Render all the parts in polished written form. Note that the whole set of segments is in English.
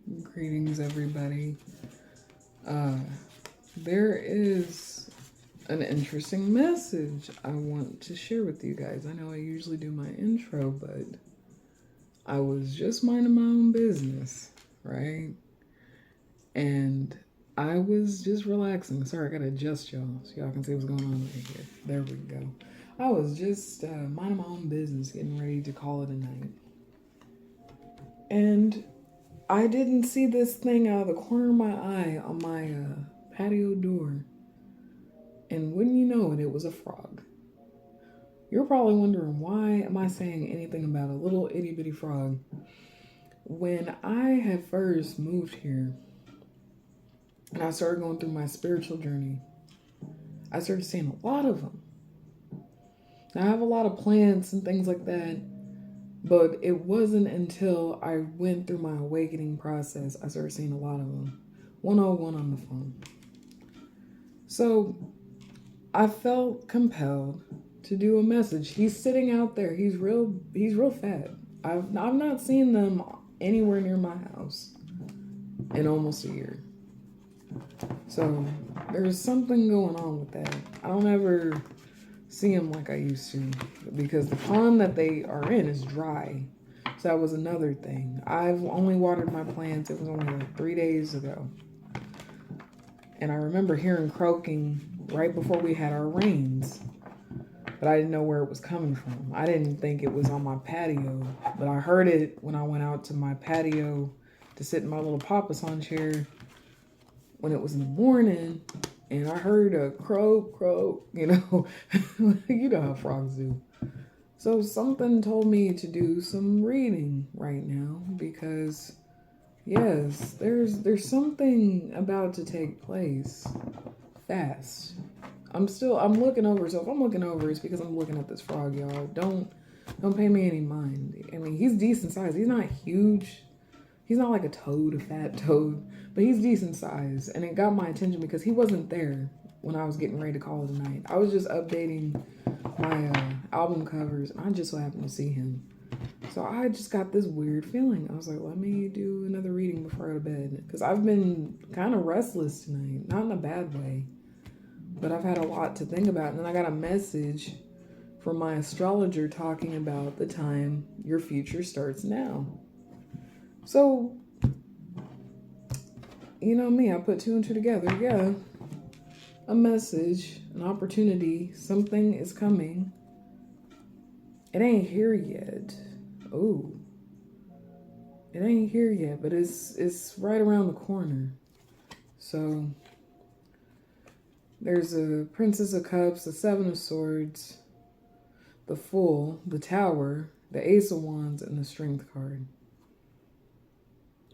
Greetings, everybody. There is an interesting message I want to share with you guys. I know I usually do my intro, but I was just minding my own business, right? And I was just relaxing. Sorry, I gotta adjust y'all so y'all can see what's going on right here. There we go. I was just minding my own business, getting ready to call it a night. And I didn't see this thing out of the corner of my eye on my patio door. And wouldn't you know it, it was a frog. You're probably wondering, why am I saying anything about a little itty bitty frog? When I had first moved here and I started going through my spiritual journey, I started seeing a lot of them. Now, I have a lot of plants and things like that, but it wasn't until I went through my awakening process I started seeing a lot of them. 101 on the phone. So I felt compelled to do a message. He's sitting out there. He's real fat. I've not seen them anywhere near my house in almost a year. So there's something going on with that. I don't ever see him like I used to because the pond that they are in is dry. So that was another thing. I've only watered my plants. It was only like 3 days ago. And I remember hearing croaking right before we had our rains. But I didn't know where it was coming from. I didn't think it was on my patio. But I heard it when I went out to my patio to sit in my little papasan chair when it was in the morning. And I heard a croak, you know. You know how frogs do. So something told me to do some reading right now because, yes, there's something about to take place fast. I'm looking over, so if I'm looking over, it's because I'm looking at this frog, y'all. Don't pay me any mind. I mean, he's decent size. He's not huge. He's not like a toad, a fat toad, but he's decent size. And it got my attention because he wasn't there when I was getting ready to call it a night. I was just updating my album covers, and I just so happened to see him. So I just got this weird feeling. I was like, let me do another reading before I go to bed. Because I've been kind of restless tonight. Not in a bad way, but I've had a lot to think about. And then I got a message from my astrologer talking about the time your future starts now. So, you know me, I put two and two together. Yeah. A message, an opportunity, something is coming. It ain't here yet. Oh. It ain't here yet, but it's right around the corner. So, there's a Princess of Cups, the Seven of Swords, the Fool, the Tower, the Ace of Wands, and the Strength card.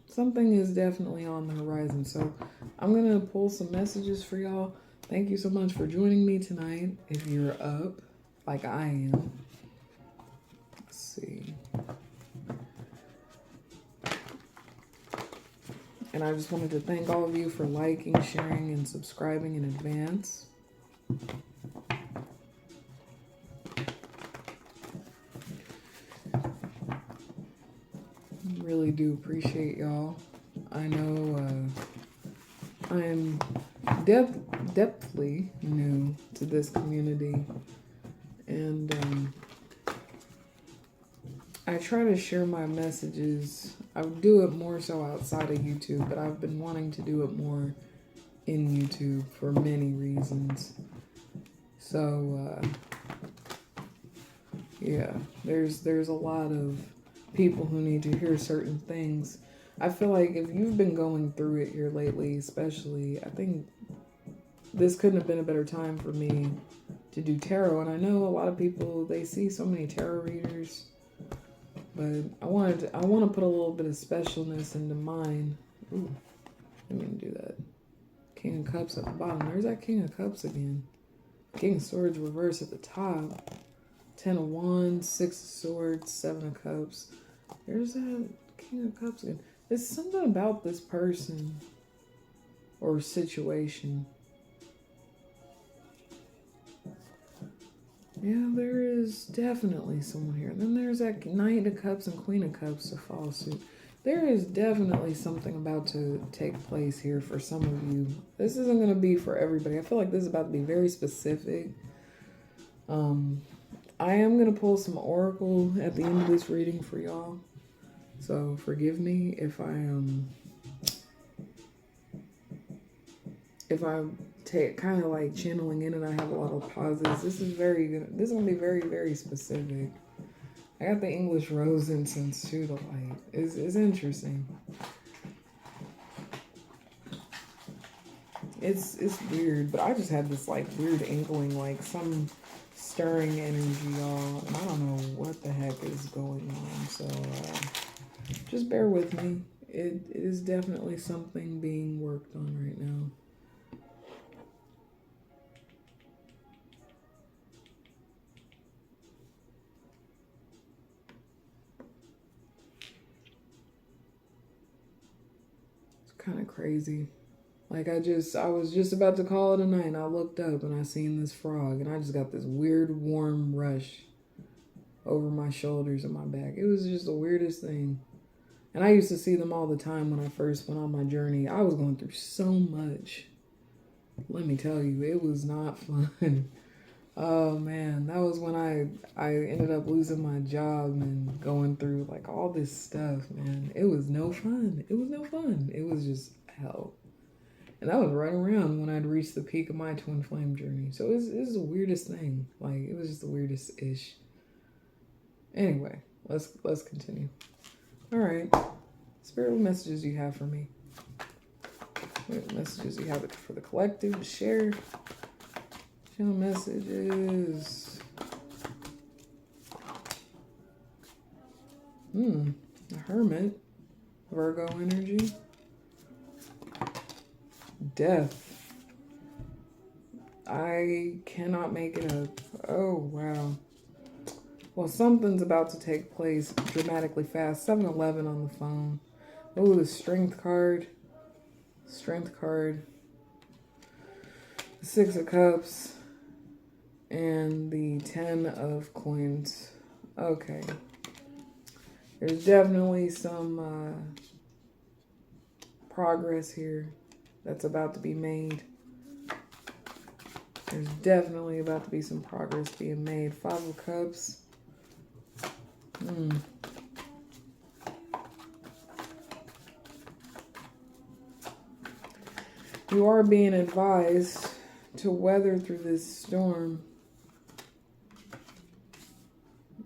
Something is definitely on the horizon. So I'm going to pull some messages for y'all. Thank you so much for joining me tonight. If you're up, like I am. Let's see. And I just wanted to thank all of you for liking, sharing, and subscribing in advance. Really do appreciate y'all. I know I am depthly new to this community, and I try to share my messages. I would do it more so outside of YouTube, but I've been wanting to do it more in YouTube for many reasons. So yeah, there's a lot of people who need to hear certain things. I feel like if you've been going through it here lately, especially, I think this couldn't have been a better time for me to do tarot. And I know a lot of people, they see so many tarot readers, but I want to put a little bit of specialness into mine. Ooh, I didn't mean to do that. King of Cups at the bottom. There's that King of Cups again. King of Swords reverse at the top. 10 of Wands, 6 of Swords, 7 of Cups. There's that King of Cups again. There's something about this person or situation. Yeah, there is definitely someone here. Then there's that Knight of Cups and Queen of Cups to follow suit. There is definitely something about to take place here for some of you. This isn't going to be for everybody. I feel like this is about to be very specific. I am going to pull some oracle at the end of this reading for y'all. So forgive me if I take kind of like channeling in and I have a lot of pauses. This is going to be very, very specific. I got the English rose incense too, the light. It's interesting. It's weird, but I just had this like weird inkling, like some stirring energy, y'all. And I don't know what the heck is going on. So just bear with me. It is definitely something being worked on right now. It's kind of crazy. Like I was just about to call it a night and I looked up and I seen this frog and I just got this weird warm rush over my shoulders and my back. It was just the weirdest thing. And I used to see them all the time when I first went on my journey. I was going through so much. Let me tell you, it was not fun. Oh man, that was when I ended up losing my job and going through like all this stuff, man. It was no fun. It was no fun. It was just hell. And that was right around when I'd reached the peak of my twin flame journey. So it was the weirdest thing. Like, it was just the weirdest ish. Anyway, let's continue. All right. Spirit, what messages do you have for me? What messages do you have for the collective to share? Channel messages. A hermit. Virgo energy. Death. I cannot make it up. Oh, wow. Well, something's about to take place dramatically fast. 7-Eleven on the phone. Oh, the strength card. Strength card. The 6 of Cups. And the 10 of Coins. Okay. There's definitely some progress here that's about to be made. There's definitely about to be some progress being made. 5 of Cups. You are being advised to weather through this storm.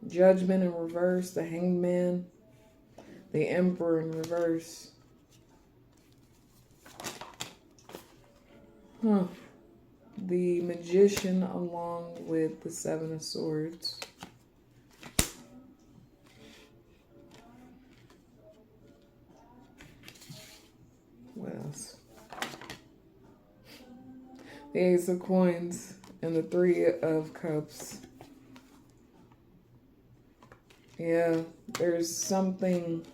Judgment in reverse, the Hanged Man, the Emperor in reverse. The Magician along with the 7 of Swords. What else? The Ace of Coins and the 3 of Cups. Yeah, there's something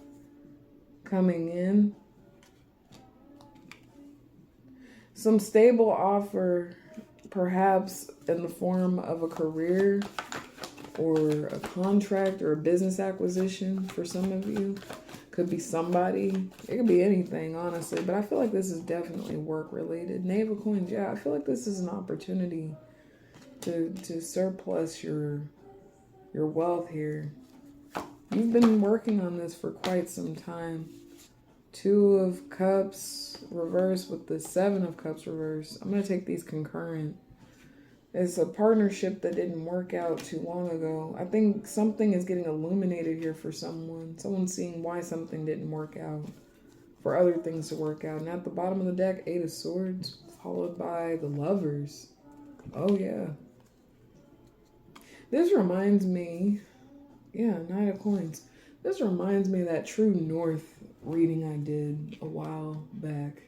coming in. Some stable offer, perhaps in the form of a career or a contract or a business acquisition for some of you. Could be somebody. It could be anything, honestly. But I feel like this is definitely work-related. Knave of Coins, yeah. I feel like this is an opportunity to surplus your wealth here. You've been working on this for quite some time. 2 of Cups reverse with the 7 of Cups reverse. I'm going to take these concurrent. It's a partnership that didn't work out too long ago. I think something is getting illuminated here for someone. Someone's seeing why something didn't work out. For other things to work out. And at the bottom of the deck, 8 of Swords. Followed by the Lovers. Oh, yeah. This reminds me... Yeah, 9 of Coins. This reminds me of that True North reading I did a while back.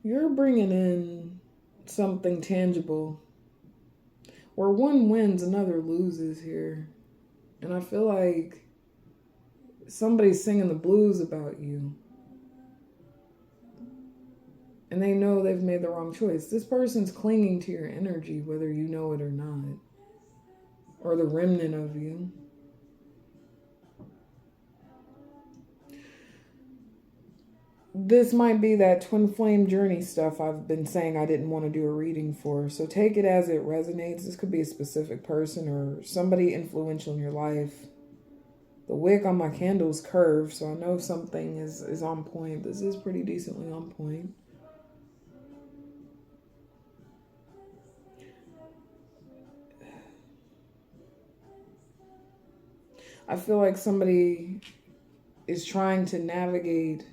You're bringing in something tangible. Where one wins, another loses here. And I feel like somebody's singing the blues about you. And they know they've made the wrong choice. This person's clinging to your energy, whether you know it or not, or the remnant of you. This might be that twin flame journey stuff I've been saying I didn't want to do a reading for. So take it as it resonates. This could be a specific person or somebody influential in your life. The wick on my candle is curved, so I know something is on point. This is pretty decently on point. I feel like somebody is trying to navigate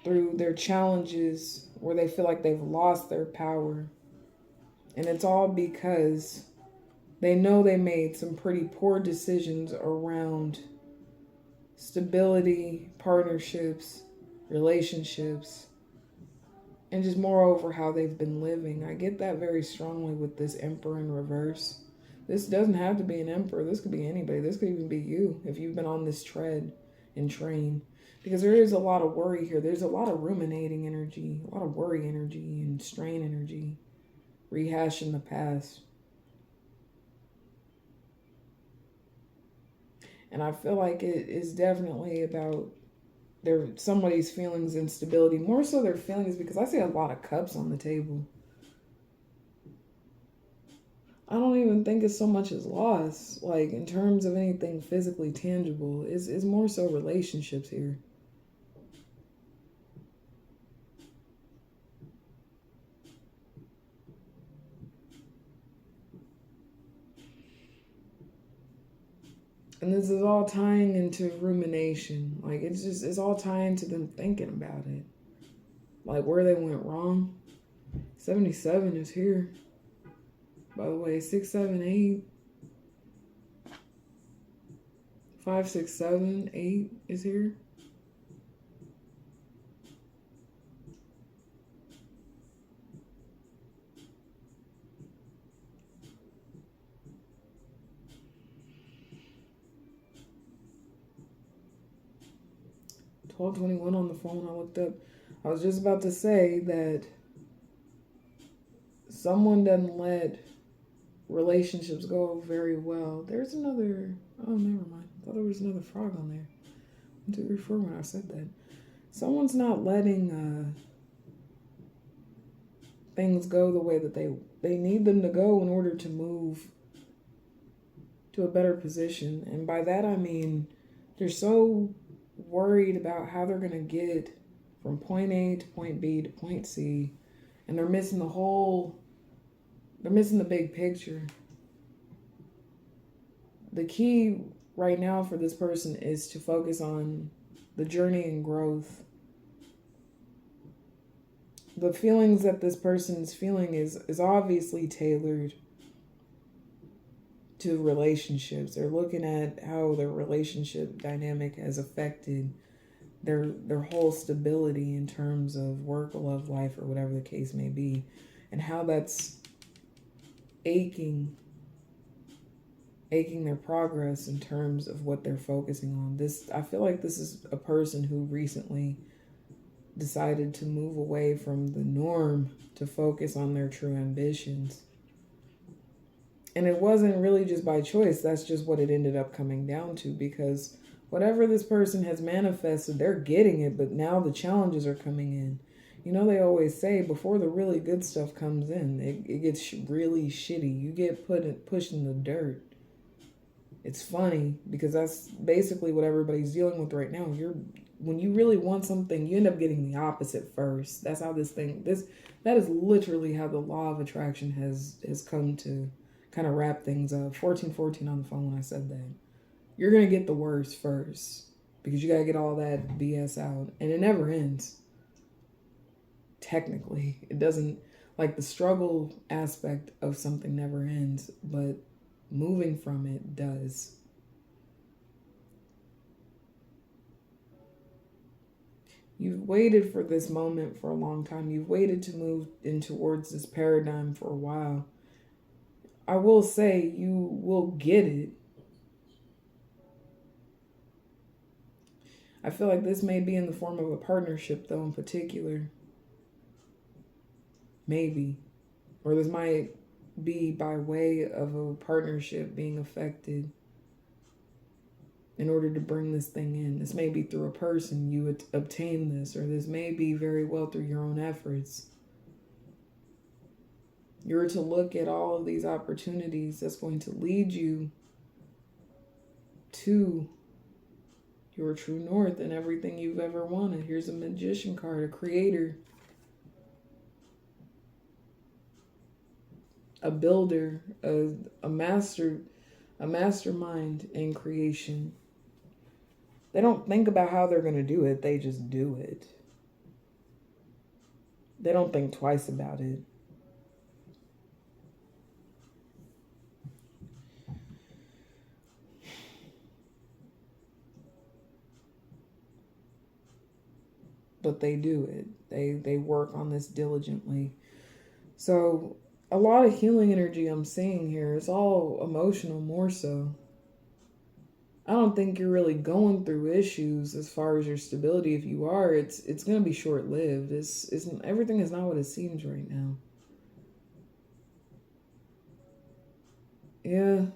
through their challenges where they feel like they've lost their power. And it's all because they know they made some pretty poor decisions around stability, partnerships, relationships, and just moreover how they've been living. I get that very strongly with this Emperor in reverse. This doesn't have to be an Emperor. This could be anybody. This could even be you if you've been on this tread and train. Because there is a lot of worry here. There's a lot of ruminating energy, a lot of worry energy and strain energy, rehashing the past. And I feel like it is definitely about somebody's feelings instability, more so their feelings, because I see a lot of cups on the table. I don't even think it's so much as loss, like in terms of anything physically tangible. It's more so relationships here. And this is all tying into rumination. Like it's all tying to them thinking about it. Like where they went wrong. 77 is here. By the way, 6, 7, 8. 5, 6, 7, 8 is here. $12.21 on the phone. I looked up. I was just about to say that someone doesn't let relationships go very well. There's another. Oh, never mind. I thought there was another frog on there. 1, 2, 3, 4. When I said that, someone's not letting things go the way that they need them to go in order to move to a better position. And by that I mean they're so worried about how they're going to get from point A to point B to point C, and they're missing the big picture. The key right now for this person is to focus on the journey and growth. The feelings that this person is feeling is obviously tailored to relationships. They're looking at how their relationship dynamic has affected their whole stability in terms of work, love, life, or whatever the case may be, and how that's aching their progress in terms of what they're focusing on. I feel like this is a person who recently decided to move away from the norm to focus on their true ambitions. And it wasn't really just by choice. That's just what it ended up coming down to, because whatever this person has manifested, they're getting it, but now the challenges are coming in. You know, they always say before the really good stuff comes in, it gets really shitty. You get pushed in the dirt. It's funny because that's basically what everybody's dealing with right now. When you really want something, you end up getting the opposite first. That's how that is literally how the law of attraction has come to kind of wrap things up. 1414 on the phone when I said that. You're going to get the worst first because you got to get all that BS out. And it never ends. Technically. It doesn't, like the struggle aspect of something never ends, but moving from it does. You've waited for this moment for a long time. You've waited to move in towards this paradigm for a while. I will say you will get it. I feel like this may be in the form of a partnership, though, in particular. Maybe. Or this might be by way of a partnership being affected in order to bring this thing in. This may be through a person you would obtain this, or this may be very well through your own efforts. You're to look at all of these opportunities that's going to lead you to your true north and everything you've ever wanted. Here's a magician card, a creator, a builder, a mastermind in creation. They don't think about how they're going to do it. They just do it. They don't think twice about it. But they do it. They work on this diligently. So a lot of healing energy I'm seeing here. It's all emotional more so. I don't think you're really going through issues as far as your stability. If you are, it's going to be short-lived. Everything is not what it seems right now. Yeah.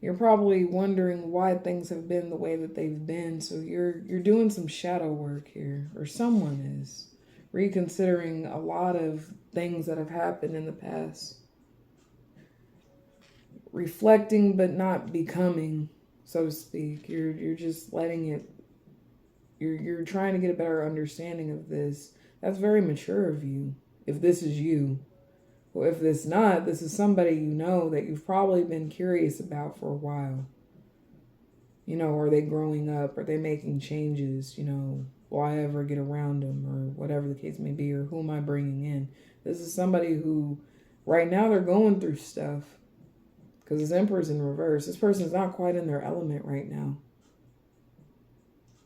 You're probably wondering why things have been the way that they've been. So you're doing some shadow work here, or someone is reconsidering a lot of things that have happened in the past. Reflecting but not becoming, so to speak. You're just letting it, you're trying to get a better understanding of this. That's very mature of you, if this is you. Well, if it's not, this is somebody you know that you've probably been curious about for a while. You know, are they growing up? Are they making changes? You know, will I ever get around them? Or whatever the case may be, or who am I bringing in? This is somebody who, right now, they're going through stuff. Because this Emperor's in reverse. This person's not quite in their element right now.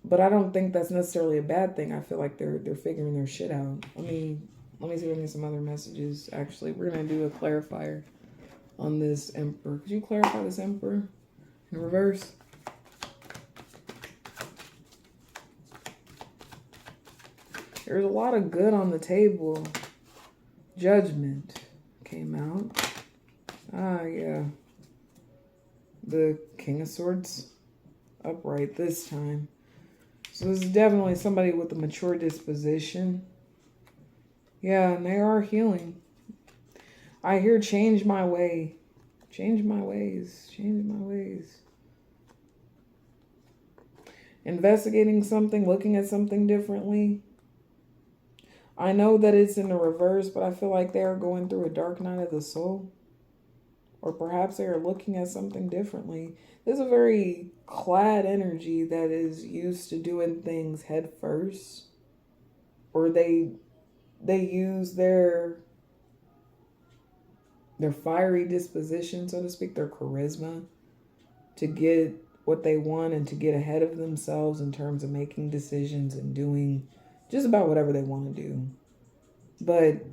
But I don't think that's necessarily a bad thing. I feel like they're figuring their shit out. Let me see if I can get some other messages. Actually, we're going to do a clarifier on this Emperor. Could you clarify this Emperor in reverse? There's a lot of good on the table. Judgment came out. Ah, yeah. The King of Swords upright this time. So this is definitely somebody with a mature disposition. Yeah, and they are healing. I hear change my way. Change my ways. Change my ways. Investigating something, looking at something differently. I know that it's in the reverse, but I feel like they are going through a dark night of the soul. Or perhaps they are looking at something differently. There's a very clad energy that is used to doing things head first. Or they use their fiery disposition, so to speak, their charisma, to get what they want and to get ahead of themselves in terms of making decisions and doing just about whatever they want to do. But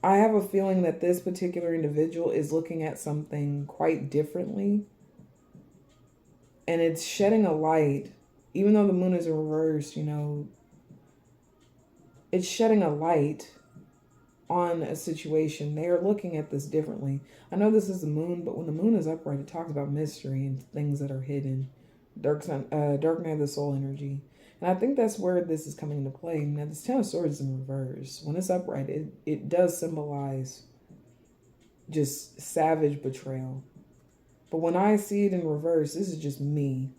I have a feeling that this particular individual is looking at something quite differently. And it's shedding a light, even though the moon is in reverse, you know, it's shedding a light on a situation. They are looking at this differently. I know this is the moon, but when the moon is upright, it talks about mystery and things that are hidden. Dark night of the soul energy. And I think that's where this is coming into play. Now, this Ten of Swords is in reverse. When it's upright, it does symbolize just savage betrayal. But when I see it in reverse, this is just me.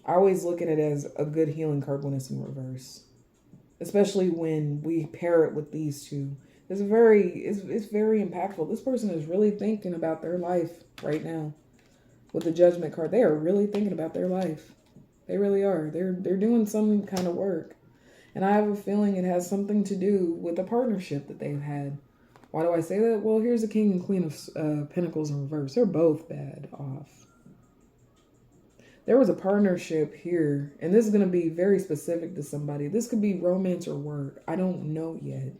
I always look at it as a good healing card when it's in reverse. Especially when we pair it with these two. It's very impactful. This person is really thinking about their life right now. With the Judgment card, they are really thinking about their life. They really are. They're doing some kind of work. And I have a feeling it has something to do with the partnership that they've had. Why do I say that? Well, here's the King and Queen of Pentacles in reverse. They're both bad off. There was a partnership here, and this is going to be very specific to somebody. This could be romance or work. I don't know yet.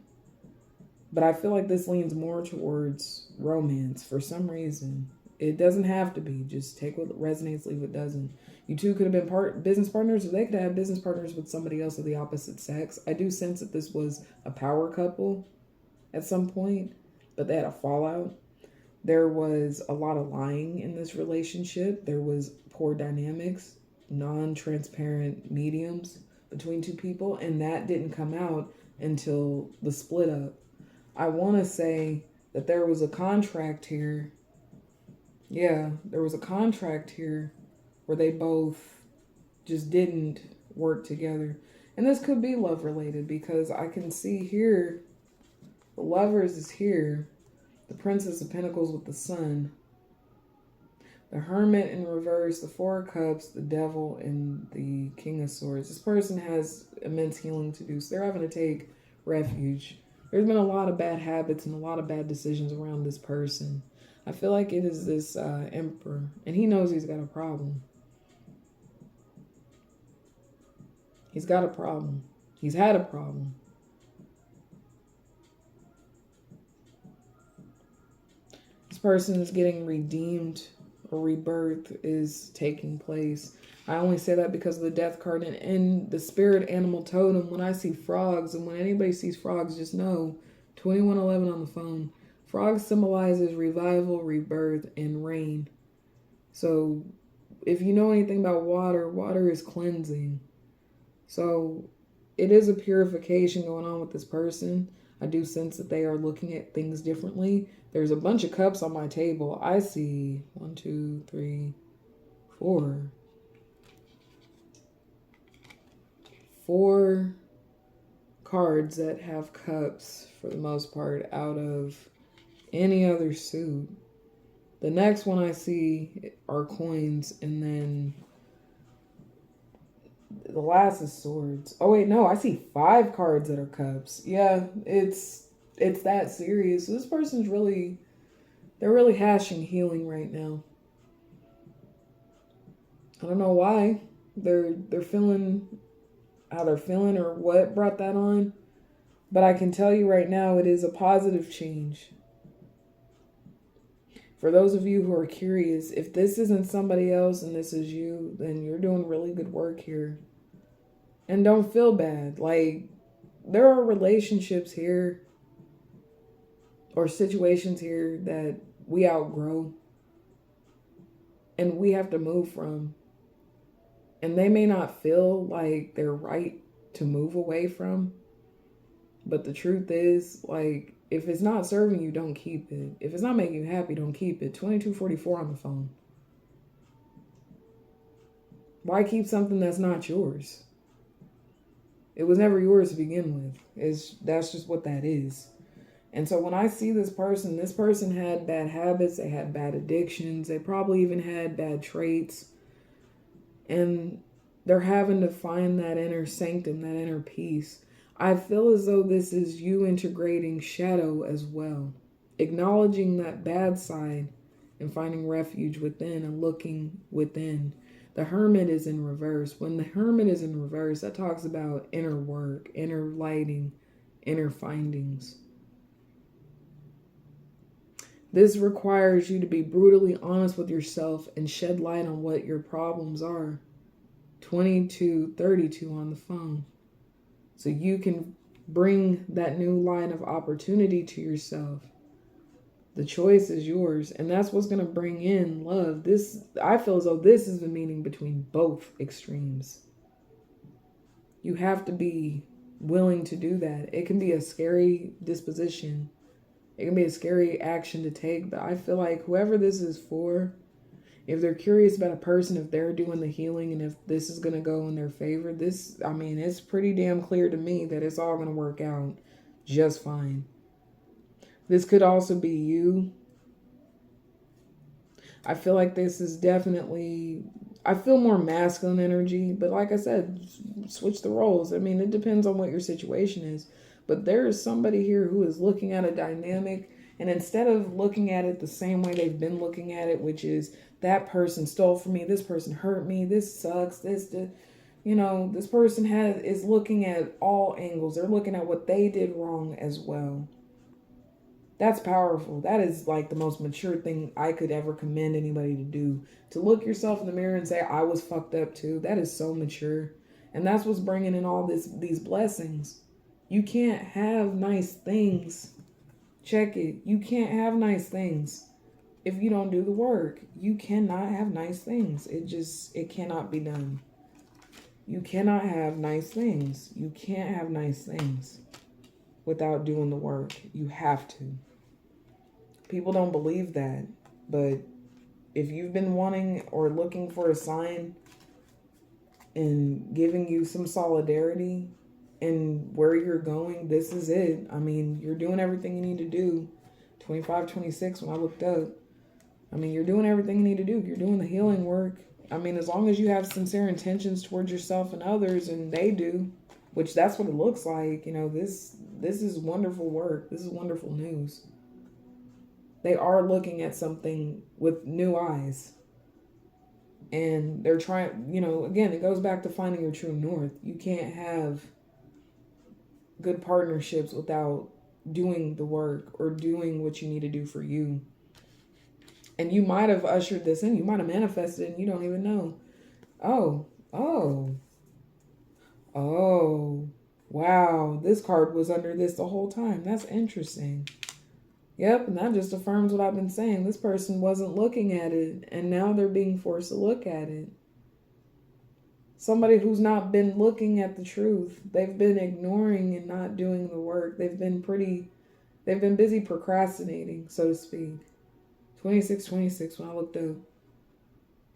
But I feel like this leans more towards romance for some reason. It doesn't have to be. Just take what resonates, leave what doesn't. You two could have been business partners, or they could have business partners with somebody else of the opposite sex. I do sense that this was a power couple at some point, but they had a fallout. There was a lot of lying in this relationship. There was poor dynamics, non-transparent mediums between two people, and that didn't come out until the split up. I want to say that there was a contract here. Yeah, there was a contract here where they both just didn't work together. And this could be love related, because I can see here the Lovers is here, the Princess of Pentacles with the Sun, the Hermit in reverse, the Four of Cups, the Devil, and the King of Swords. This person has immense healing to do, so they're having to take refuge. There's been a lot of bad habits and a lot of bad decisions around this person. I feel like it is this Emperor, and he knows he's got a problem. He's got a problem. He's had a problem. This person is getting redeemed, or rebirth is taking place. I only say that because of the Death card, and in the spirit animal totem, when I see frogs, and when anybody sees frogs, just know 2111 on the phone. Frogs symbolizes revival, rebirth, and rain. So if you know anything about water, water is cleansing. So it is a purification going on with this person. I do sense that they are looking at things differently. There's a bunch of cups on my table. I see 1, 2, 3, 4. 4 cards that have cups for the most part out of any other suit. The next one I see are coins, and then the last is swords. Oh wait, no, I see 5 cards that are cups. Yeah, it's that serious. So this person's they're really hashing healing right now. I don't know why. They're feeling how they're feeling or what brought that on. But I can tell you right now, it is a positive change. For those of you who are curious, if this isn't somebody else and this is you, then you're doing really good work here. And don't feel bad. Like, there are relationships here or situations here that we outgrow and we have to move from. And they may not feel like they're right to move away from. But the truth is, like, if it's not serving you, don't keep it. If it's not making you happy, don't keep it. 2244 on the phone. Why keep something that's not yours? It was never yours to begin with. That's just what that is. And so when I see this person had bad habits, they had bad addictions, they probably even had bad traits. And they're having to find that inner sanctum, that inner peace. I feel as though this is you integrating shadow as well. Acknowledging that bad side and finding refuge within and looking within. The Hermit is in reverse. When the Hermit is in reverse, that talks about inner work, inner lighting, inner findings. This requires you to be brutally honest with yourself and shed light on what your problems are. 2232 on the phone. So you can bring that new line of opportunity to yourself. The choice is yours. And that's what's going to bring in love. I feel as though this is the meaning between both extremes. You have to be willing to do that. It can be a scary disposition. It can be a scary action to take. But I feel like whoever this is for, if they're curious about a person, if they're doing the healing, and if this is going to go in their favor, it's pretty damn clear to me that it's all going to work out just fine. This could also be you. I feel like this is definitely, I feel more masculine energy, but like I said, switch the roles. I mean, it depends on what your situation is. But there is somebody here who is looking at a dynamic, and instead of looking at it the same way they've been looking at it, which is that person stole from me, this person hurt me, this sucks, this person is looking at all angles. They're looking at what they did wrong as well. That's powerful. That is like the most mature thing I could ever commend anybody to do. To look yourself in the mirror and say, I was fucked up too. That is so mature. And that's what's bringing in all these blessings. You can't have nice things. Check it. You can't have nice things if you don't do the work. You cannot have nice things. It cannot be done. You cannot have nice things. You can't have nice things without doing the work. You have to. People don't believe that, but if you've been wanting or looking for a sign and giving you some solidarity in where you're going, this is it. I mean, you're doing everything you need to do. 25, 26, when I looked up, I mean, you're doing everything you need to do. You're doing the healing work. I mean, as long as you have sincere intentions towards yourself and others, and they do, which that's what it looks like. You know, this is wonderful work. This is wonderful news. They are looking at something with new eyes. And they're trying, you know, again, it goes back to finding your true north. You can't have good partnerships without doing the work or doing what you need to do for you. And you might have ushered this in. You might have manifested it and you don't even know. Oh, wow. This card was under this the whole time. That's interesting. Yep, and that just affirms what I've been saying. This person wasn't looking at it, and now they're being forced to look at it. Somebody who's not been looking at the truth. They've been ignoring and not doing the work. They've been busy procrastinating, so to speak. 26, when I looked up.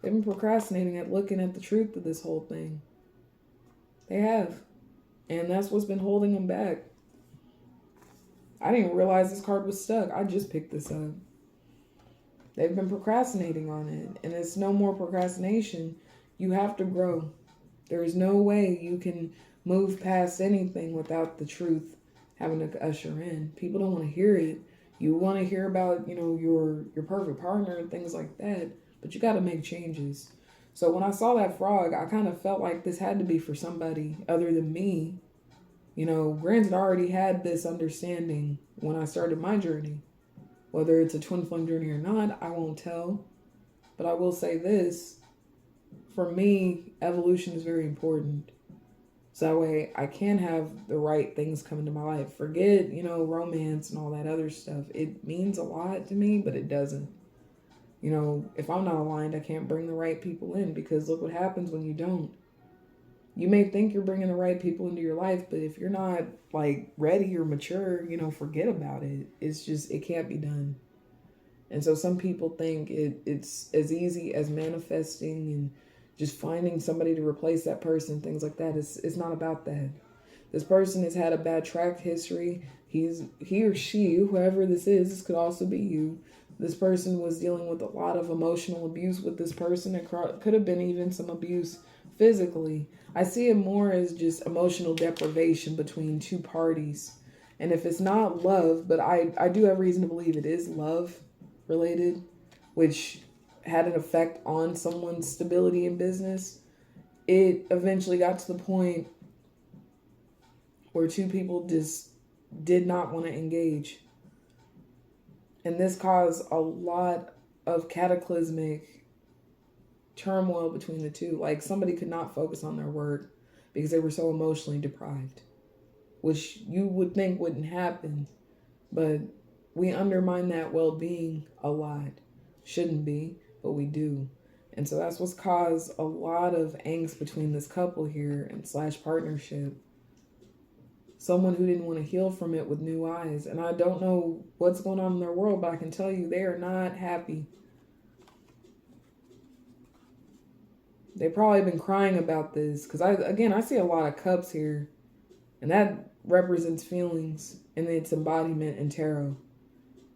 They've been procrastinating at looking at the truth of this whole thing. They have. And that's what's been holding them back. I didn't even realize this card was stuck. I just picked this up. They've been procrastinating on it. And it's no more procrastination. You have to grow. There is no way you can move past anything without the truth having to usher in. People don't want to hear it. You want to hear about, you know, your perfect partner and things like that. But you got to make changes. So when I saw that frog, I kind of felt like this had to be for somebody other than me. You know, granted, I already had this understanding when I started my journey. Whether it's a twin flame journey or not, I won't tell. But I will say this. For me, evolution is very important. So that way I can have the right things come into my life. Forget, you know, romance and all that other stuff. It means a lot to me, but it doesn't. You know, if I'm not aligned, I can't bring the right people in, because look what happens when you don't. You may think you're bringing the right people into your life, but if you're not like ready or mature, you know, forget about it. It's just, it can't be done. And so some people think it's as easy as manifesting and just finding somebody to replace that person, things like that. It's not about that. This person has had a bad track history. He or she, whoever this could also be you. This person was dealing with a lot of emotional abuse with this person. It could have been even some abuse physically. I see it more as just emotional deprivation between two parties. And if it's not love, but I do have reason to believe it is love related, which had an effect on someone's stability in business, it eventually got to the point where two people just did not want to engage. And this caused a lot of cataclysmic turmoil between the two. Like, somebody could not focus on their work because they were so emotionally deprived, which you would think wouldn't happen, but we undermine that well-being a lot. Shouldn't be, but we do. And so that's what's caused a lot of angst between this couple here and / partnership. Someone who didn't want to heal from it with new eyes. And I don't know what's going on in their world, but I can tell you they are not happy. They've probably been crying about this, because I see a lot of cups here, and that represents feelings and its embodiment in tarot.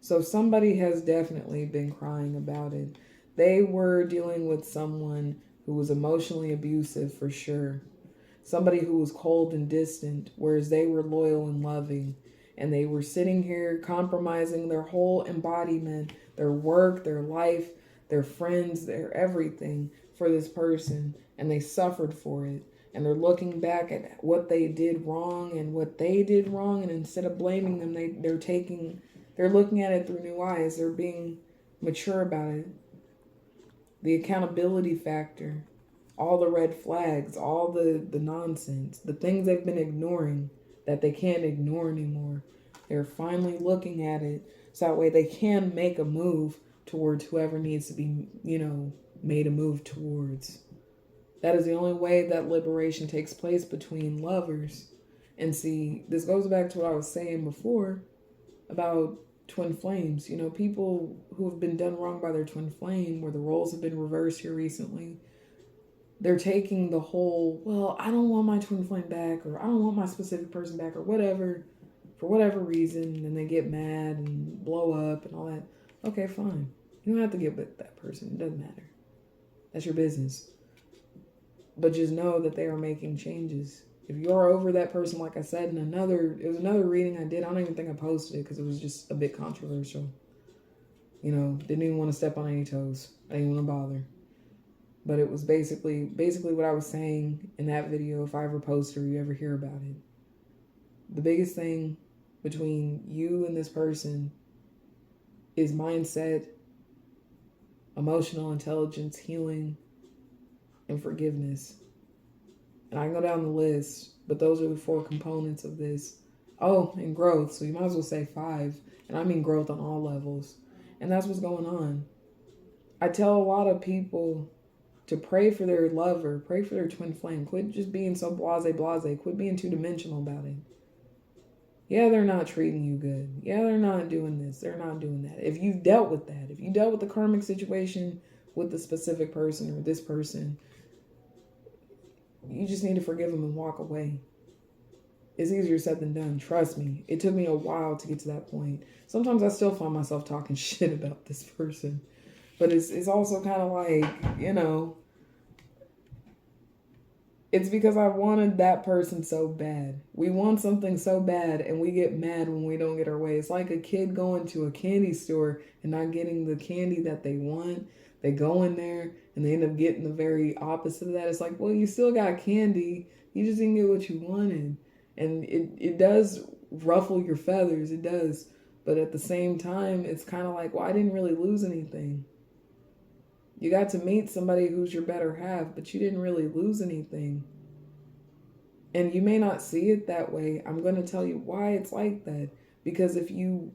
So somebody has definitely been crying about it. They were dealing with someone who was emotionally abusive for sure. Somebody who was cold and distant, whereas they were loyal and loving. And they were sitting here compromising their whole embodiment, their work, their life, their friends, their everything for this person. And they suffered for it. And they're looking back at what they did wrong. And instead of blaming them, they're They're looking at it through new eyes. They're being mature about it. The accountability factor, all the red flags, all the nonsense, the things they've been ignoring that they can't ignore anymore. They're finally looking at it so that way they can make a move towards whoever needs to be, made a move towards. That is the only way that liberation takes place between lovers. And see, this goes back to what I was saying before about twin flames. People who have been done wrong by their twin flame, where the roles have been reversed here recently, they're taking the whole, well, I don't want my twin flame back, or I don't want my specific person back, or whatever, for whatever reason, and they get mad and blow up and all that. Okay, fine. You don't have to get with that person. It doesn't matter. That's your business. But just know that they are making changes. If you're over that person, like I said, it was another reading I did. I don't even think I posted it because it was just a bit controversial. Didn't even want to step on any toes. I didn't want to bother. But it was basically what I was saying in that video. If I ever post or you ever hear about it, the biggest thing between you and this person is mindset, emotional intelligence, healing, and forgiveness. And I can go down the list, but those are the 4 components of this. Oh, and growth. So you might as well say 5. And I mean growth on all levels. And that's what's going on. I tell a lot of people to pray for their lover, pray for their twin flame. Quit just being so blase. Quit being 2-dimensional about it. Yeah, they're not treating you good. Yeah, they're not doing this. They're not doing that. If you've dealt with that, if you dealt with the karmic situation with the specific person or this person, you just need to forgive them and walk away. It's easier said than done. Trust me. It took me a while to get to that point. Sometimes I still find myself talking shit about this person. But it's also kind of like, it's because I wanted that person so bad. We want something so bad and we get mad when we don't get our way. It's like a kid going to a candy store and not getting the candy that they want. They go in there and they end up getting the very opposite of that. It's like, well, you still got candy. You just didn't get what you wanted. And it does ruffle your feathers. It does. But at the same time, it's kind of like, well, I didn't really lose anything. You got to meet somebody who's your better half, but you didn't really lose anything. And you may not see it that way. I'm going to tell you why it's like that. Because if you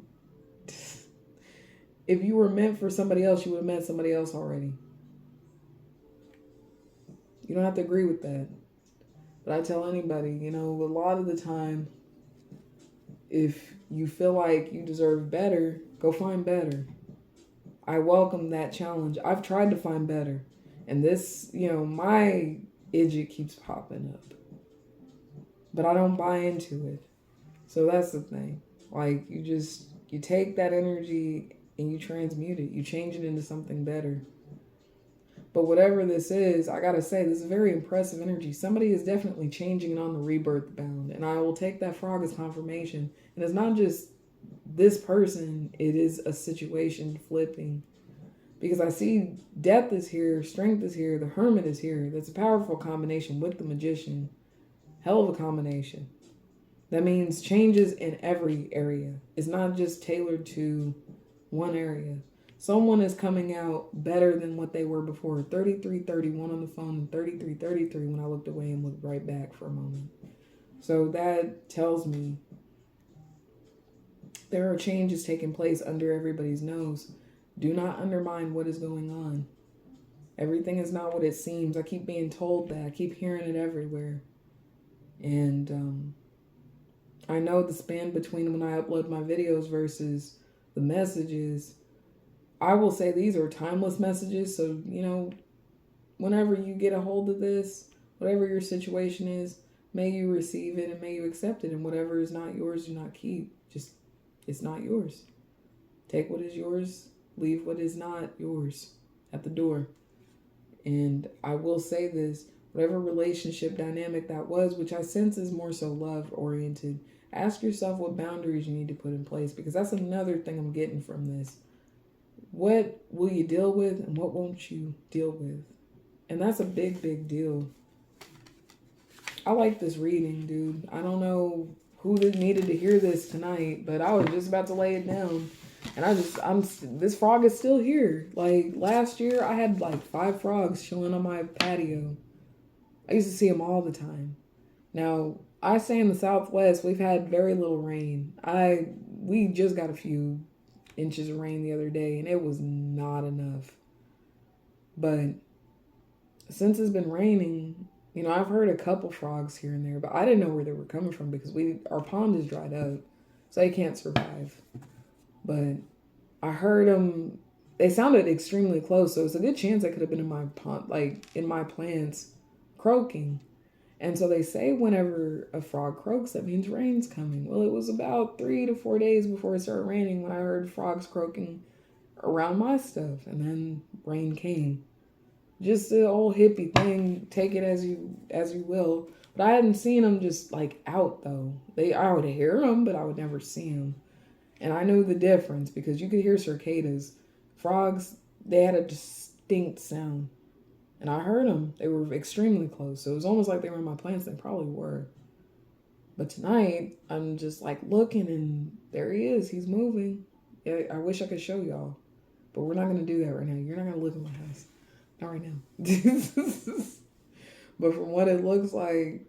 were meant for somebody else, you would have met somebody else already. You don't have to agree with that. But I tell anybody, a lot of the time, if you feel like you deserve better, go find better. I welcome that challenge. I've tried to find better. And this, my idiot keeps popping up. But I don't buy into it. So that's the thing. Like, you take that energy and you transmute it. You change it into something better. But whatever this is, I gotta say, this is very impressive energy. Somebody is definitely changing it on the rebirth bound. And I will take that frog as confirmation. And it's not just this person, it is a situation flipping. Because I see death is here, strength is here, the hermit is here. That's a powerful combination with the magician. Hell of a combination. That means changes in every area. It's not just tailored to one area. Someone is coming out better than what they were before. 3331 on the phone and 3333 when I looked away and looked right back for a moment. So that tells me there are changes taking place under everybody's nose. Do not undermine what is going on. Everything is not what it seems. I keep being told that. I keep hearing it everywhere. And I know the span between when I upload my videos versus the messages. I will say these are timeless messages. So, whenever you get a hold of this, whatever your situation is, may you receive it and may you accept it. And whatever is not yours, do not keep. It's not yours. Take what is yours, leave what is not yours at the door. And I will say this, whatever relationship dynamic that was, which I sense is more so love oriented, ask yourself what boundaries you need to put in place, because that's another thing I'm getting from this. What will you deal with and what won't you deal with? And that's a big, big deal. I like this reading, dude. I don't know who needed to hear this tonight, but I was just about to lay it down. And this frog is still here. Like last year, I had like 5 frogs chilling on my patio. I used to see them all the time. Now, I say in the Southwest, we've had very little rain. We just got a few inches of rain the other day, and it was not enough. But since it's been raining, I've heard a couple frogs here and there, but I didn't know where they were coming from because our pond is dried up, so they can't survive. But I heard them. They sounded extremely close, so it's a good chance they could have been in my pond, like in my plants, croaking. And so they say whenever a frog croaks, that means rain's coming. Well, it was about 3 to 4 days before it started raining when I heard frogs croaking around my stuff, and then rain came. Just the old hippie thing. Take it as you will. But I hadn't seen them just like out though. I would hear them, but I would never see them. And I knew the difference because you could hear cicadas. Frogs, they had a distinct sound. And I heard them. They were extremely close. So it was almost like they were in my plants. They probably were. But tonight, I'm just like looking and there he is. He's moving. I wish I could show y'all. But we're not going to do that right now. You're not going to live in my house. Not right now. But from what it looks like,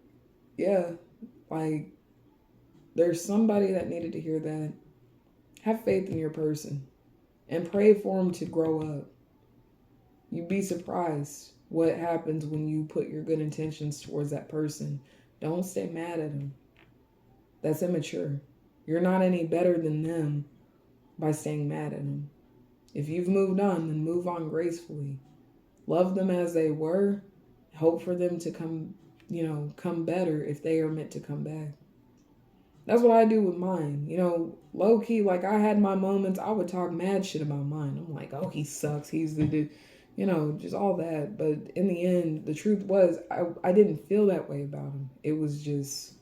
yeah, like there's somebody that needed to hear that. Have faith in your person and pray for them to grow up. You'd be surprised what happens when you put your good intentions towards that person. Don't stay mad at them. That's immature. You're not any better than them by staying mad at them. If you've moved on, then move on gracefully. Love them as they were. Hope for them to come better if they are meant to come back. That's what I do with mine. Low key, like I had my moments, I would talk mad shit about mine. I'm like, oh, he sucks. He's the dude. Just all that. But in the end, the truth was, I didn't feel that way about him. It was just,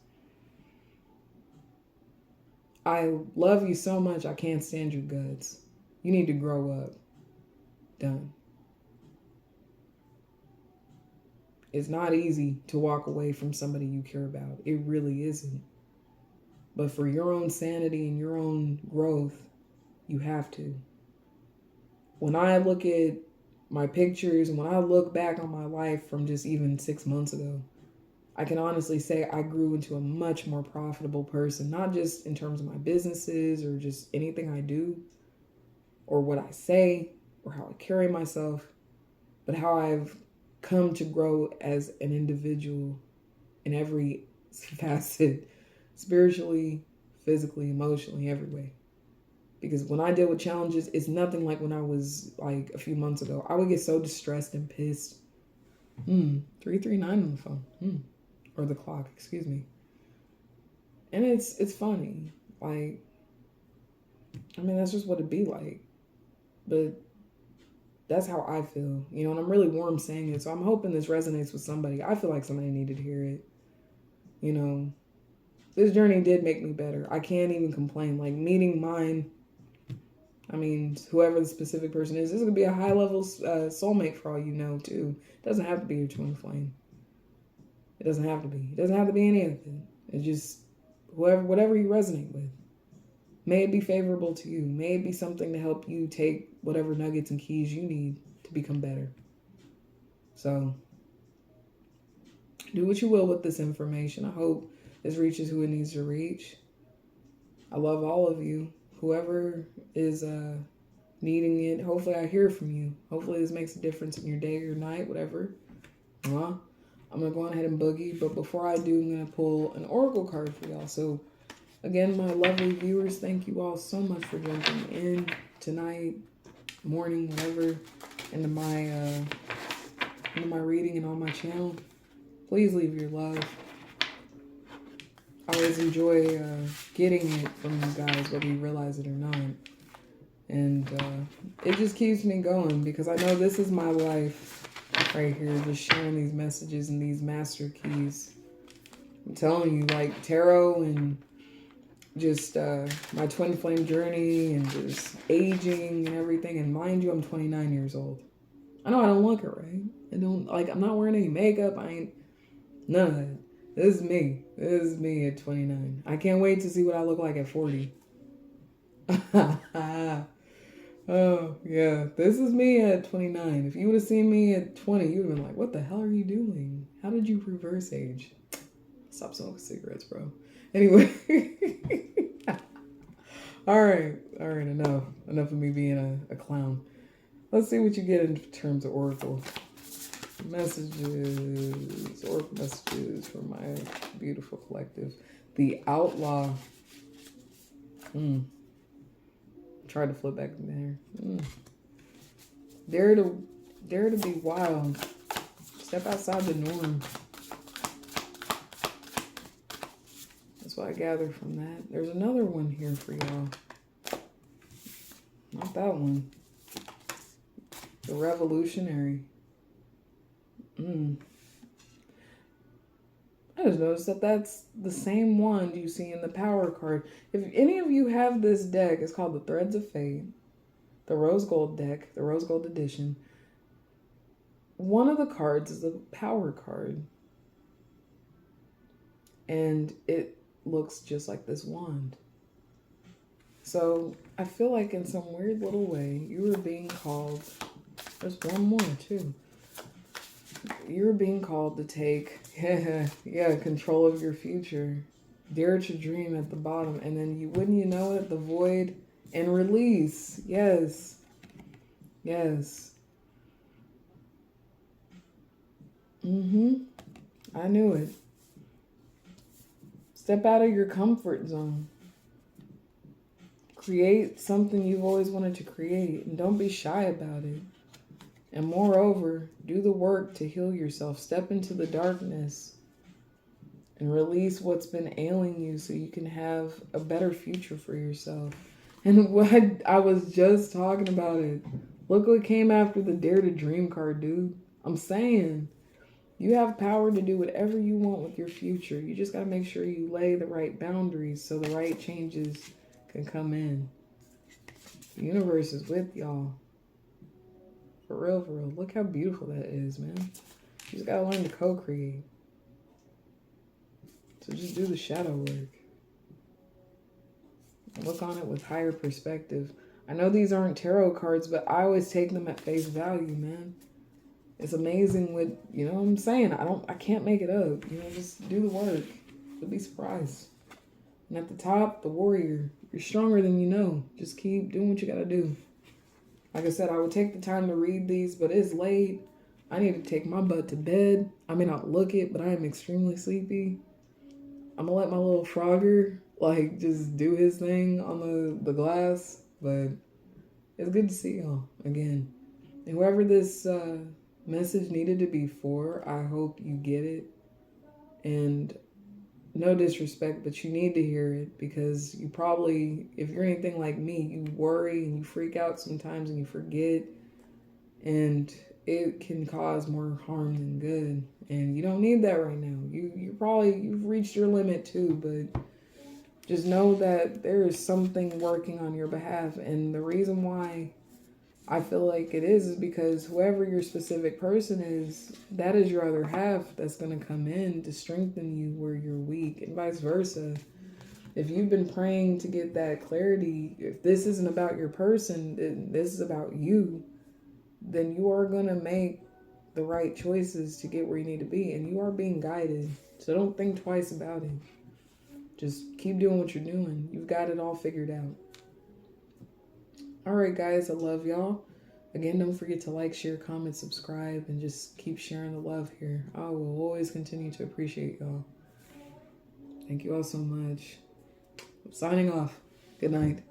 I love you so much, I can't stand your guts. You need to grow up. Done. It's not easy to walk away from somebody you care about. It really isn't. But for your own sanity and your own growth, you have to. When I look at my pictures and when I look back on my life from just even 6 months ago, I can honestly say I grew into a much more profitable person, not just in terms of my businesses or just anything I do or what I say or how I carry myself, but how I've come to grow as an individual in every facet, spiritually, physically, emotionally, every way. Because when I deal with challenges, it's nothing like when I was like a few months ago. I would get so distressed and pissed. 339 on the phone. Or the clock, excuse me. And it's funny. Like, that's just what it'd be like. But that's how I feel. And I'm really warm saying it. So I'm hoping this resonates with somebody. I feel like somebody needed to hear it. This journey did make me better. I can't even complain. Like meeting mine, whoever the specific person is, this is going to be a high-level soulmate for all you know, too. It doesn't have to be your twin flame. It doesn't have to be. It doesn't have to be any of it. It's just whatever you resonate with. May it be favorable to you. May it be something to help you take whatever nuggets and keys you need to become better. So, do what you will with this information. I hope this reaches who it needs to reach. I love all of you. Whoever is needing it, hopefully I hear from you. Hopefully this makes a difference in your day or your night, whatever. I'm going to go ahead and boogie. But before I do, I'm going to pull an oracle card for y'all. So, again, my lovely viewers, thank you all so much for jumping in tonight, morning, whatever, into my reading and on my channel. Please leave your love. I always enjoy getting it from you guys, whether you realize it or not. And it just keeps me going because I know this is my life right here, just sharing these messages and these master keys. I'm telling you, like tarot and just my twin flame journey and just aging and everything. And mind you, I'm 29 years old. I know I don't look it right. I'm not wearing any makeup. I ain't none of that. This is me. This is me at 29. I can't wait to see what I look like at 40. Oh, yeah. This is me at 29. If you would have seen me at 20, you would have been like, what the hell are you doing? How did you reverse age? Stop smoking cigarettes, bro. Anyway. All right. Enough of me being a clown. Let's see what you get in terms of Oracle. Oracle messages for my beautiful collective. The Outlaw. Tried to flip back in there. Dare to be wild. Step outside the norm. That's what I gather from that. There's another one here for y'all. Not that one. The Revolutionary. I just noticed that that's the same one you see in the Power card. If any of you have this deck, it's called the Threads of Fate, the Rose Gold deck, the Rose Gold edition. One of the cards is a Power card. And it looks just like this wand. So I feel like in some weird little way, you were being called, there's one more too. You're being called to take, control of your future. Dare to dream at the bottom. And then wouldn't you know it, the void and release. Yes. I knew it. Step out of your comfort zone. Create something you've always wanted to create. And don't be shy about it. And moreover, do the work to heal yourself. Step into the darkness and release what's been ailing you so you can have a better future for yourself. And what I was just talking about it. Look what came after the Dare to Dream card, dude. I'm saying, you have power to do whatever you want with your future. You just got to make sure you lay the right boundaries so the right changes can come in. The universe is with y'all. For real. Look how beautiful that is, man. You just gotta learn to co-create. So just do the shadow work. Look on it with higher perspective. I know these aren't tarot cards, but I always take them at face value, man. It's amazing what, you know what I'm saying? I can't make it up. You know, just do the work. You'll be surprised. And at the top, the warrior. You're stronger than you know. Just keep doing what you gotta do. Like I said, I would take the time to read these, but it's late. I need to take my butt to bed. I may not look it, but I am extremely sleepy. I'm gonna let my little frogger, just do his thing on the glass. But it's good to see y'all again. And whoever this message needed to be for, I hope you get it. And no disrespect, but you need to hear it because you probably, if you're anything like me, you worry and you freak out sometimes and you forget, and it can cause more harm than good. And you don't need that right now. You've reached your limit too, but just know that there is something working on your behalf. And the reason why I feel like it is because whoever your specific person is, that is your other half that's going to come in to strengthen you where you're weak, and vice versa. If you've been praying to get that clarity, if this isn't about your person, this is about you, then you are going to make the right choices to get where you need to be, and you are being guided. So don't think twice about it. Just keep doing what you're doing. You've got it all figured out. All right, guys, I love y'all. Again, don't forget to like, share, comment, subscribe, and just keep sharing the love here. I will always continue to appreciate y'all. Thank you all so much. I'm signing off. Good night.